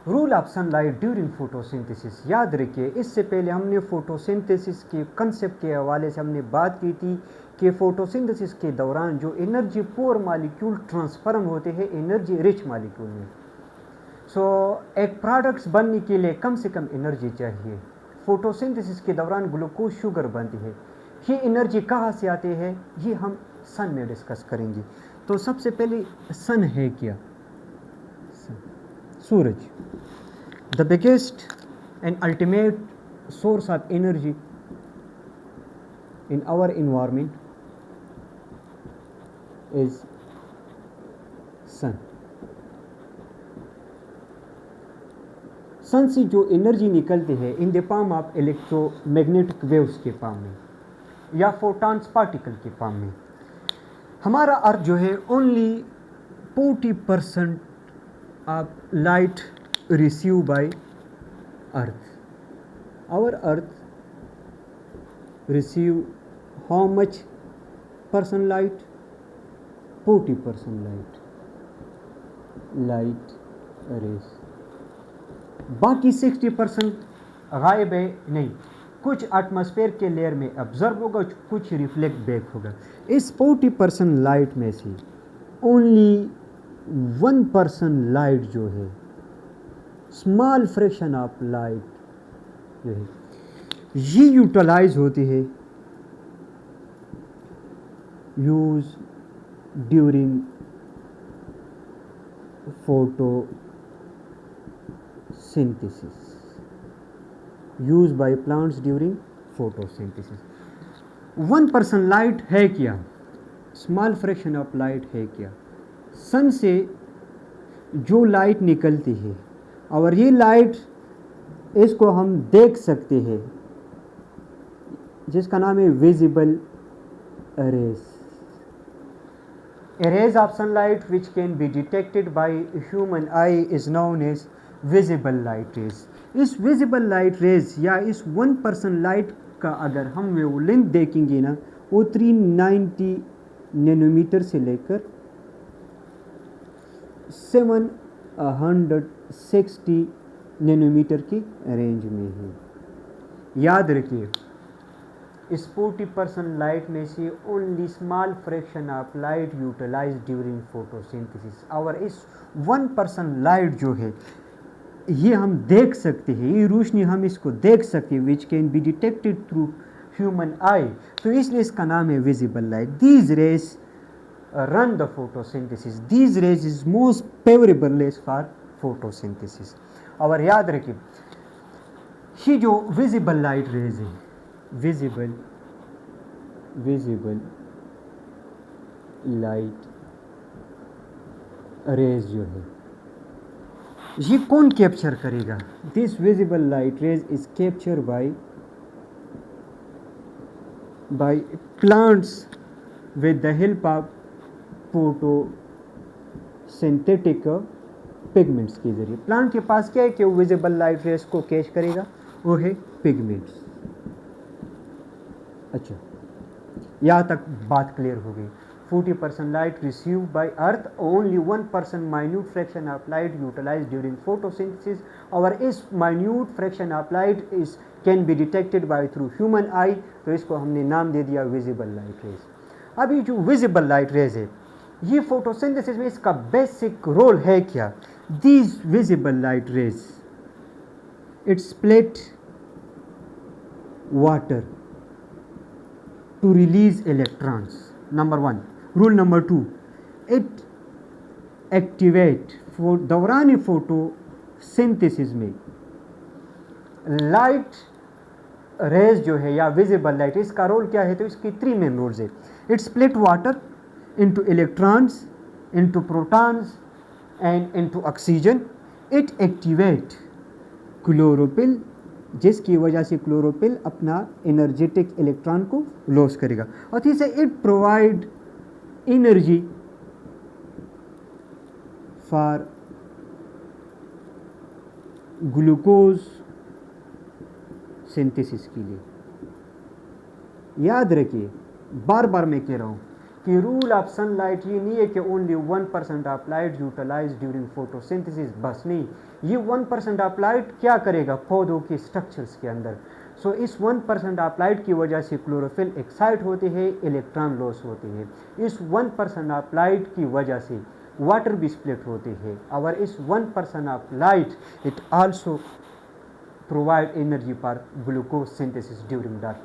Rule of sunlight during photosynthesis. याद रखिए, इससे पहले हमने फोटोसिंथेसिस के कंसेप्ट के हवाले से हमने बात की थी कि फोटोसिंथेसिस के दौरान जो एनर्जी पुअर मालिक्यूल ट्रांसफॉर्म होते हैं एनर्जी रिच मालिक्यूल में। एक प्रोडक्ट्स बनने के लिए कम से कम एनर्जी चाहिए। फोटोसिंथेसिस के दौरान ग्लूकोज शुगर बनती है। ये एनर्जी कहाँ से आती है, ये हम सन में डिस्कस करेंगे। तो सबसे पहले सन है क्या? सूरज, the biggest and ultimate source of energy in our environment is sun. Sun से जो एनर्जी निकलती है in the form of electromagnetic waves के फॉर्म में या फोटॉन्स पार्टिकल के फॉर्म में। हमारा अर्थ जो है only 40% of light receive by earth. Our earth receive how much percent light? 40% light rays. बाकी 60% गायब है, नहीं, कुछ एटमॉस्फेयर के लेयर में ऑब्जर्व होगा, कुछ रिफ्लेक्ट बैक होगा। इस 40% लाइट में से ओनली 1% लाइट जो है, स्मॉल फ्रैक्शन ऑफ लाइट जो है, ये यूटिलाइज होती है use during photosynthesis, used by plants during photosynthesis। 1% light है क्या? स्मॉल फ्रैक्शन ऑफ लाइट है क्या? सन से जो लाइट निकलती है और ये लाइट इसको हम देख सकते हैं जिसका नाम है visible raise. A rays of sunlight which can be detected by human eye is known as visible light rays। इस visible light rays या इस 1% लाइट का अगर हम वेवलेंथ देखेंगे ना, वो 390 नैनोमीटर से लेकर 760 नैनोमीटर की रेंज में है। याद रखिए, इस 40% लाइट में से only small fraction of light utilize during photosynthesis. और इस 1% लाइट जो है ये हम देख सकते हैं, ये रोशनी हम इसको देख सकते हैं, which can be detected through human eye. तो इसलिए इसका नाम है visible light. These rays run the photosynthesis. These rays is most favourable rays for photosynthesis. और याद रखिए, ये जो विजिबल लाइट रेज है, विजिबल लाइट रेज जो है, ये कौन कैप्चर करेगा? This visible light rays is capture by plants with the help of photosynthetic pigments के जरिए। प्लांट के पास क्या है कि वो विजिबल लाइट रेज को कैच करेगा, वो है पिगमेंट्स। अच्छा, यहाँ तक बात क्लियर हो गई। 40% light receive by earth, only 1% minute fraction of light utilize during photosynthesis. और इस minute fraction of light is can be detected by through human eye, तो इसको हमने नाम दे दिया विजिबल लाइट रेज। अब ये जो विजिबल लाइट रेज है, ये फोटोसिंथेसिस में इसका बेसिक रोल है क्या? These visible light raise it split water to release electrons, number 1। rule number 2, it activate दौरान फोटोसिंथेसिस में लाइट रेज जो है या विजिबल लाइट, इसका रोल क्या है? तो इसकी 3 मेन रोल्स है। It split water into electrons, into protons and into oxygen. It activate chlorophyll, जिसकी वजह से क्लोरोफिल अपना एनर्जेटिक इलेक्ट्रॉन को लॉस करेगा। और तीसरा, it provide energy for glucose synthesis के लिए। याद रखिए, बार बार मैं कह रहा हूँ कि रूल ऑफ सनलाइट ये नहीं है कि only 1% of light utilize during photosynthesis, बस नहीं, ये 1% ऑफ लाइट क्या करेगा पौधों के स्ट्रक्चर्स के अंदर। सो इस 1% ऑफ लाइट की वजह से क्लोरोफिल एक्साइट होते हैं, इलेक्ट्रॉन लॉस होते हैं। इस 1% ऑफ लाइट की वजह से वाटर भी स्प्लिट होते हैं, और इस 1% of light it also provide energy for glucose synthesis during dark